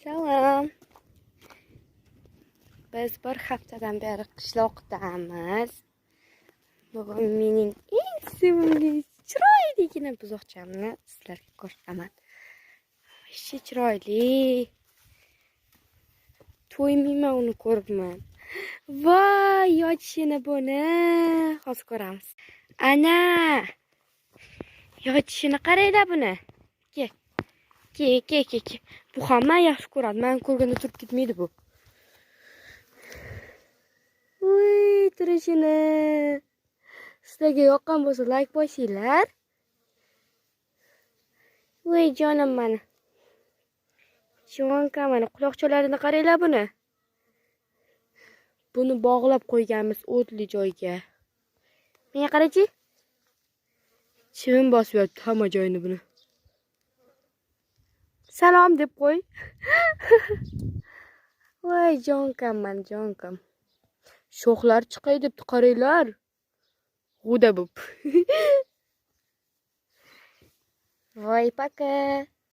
Salom. Biz bir haftadan beri qishloqdamiz. Bugun mening eng sevimli chiroyligina buzoqchamni sizlarga ko'rsataman. Ishi chiroyli. To'ymayman uni ko'ribman. Voy, yochishini buni. Hozir ko'ramiz. Ana! Yochishini qaranglar buni. Ke. Bu hamma yaxshi ko'radi. Men ko'rganda turib ketmaydi bu. Uy, turishini. Sizlarga yoqqan bo'lsa, like bosinglar. Uy, jonim meni. Jonka mana quloqchalarini qaranglar buni. Buni bog'lab qo'yganmiz o'tli joyga. Menga qarachi. Chivin bosyapti hamma joyini buni. Salom deb qo'y. Voy, jonkam men, jonkam. Shoxlar chiqay debdi, qaranglar. G'uda bo'p. Voy, paka.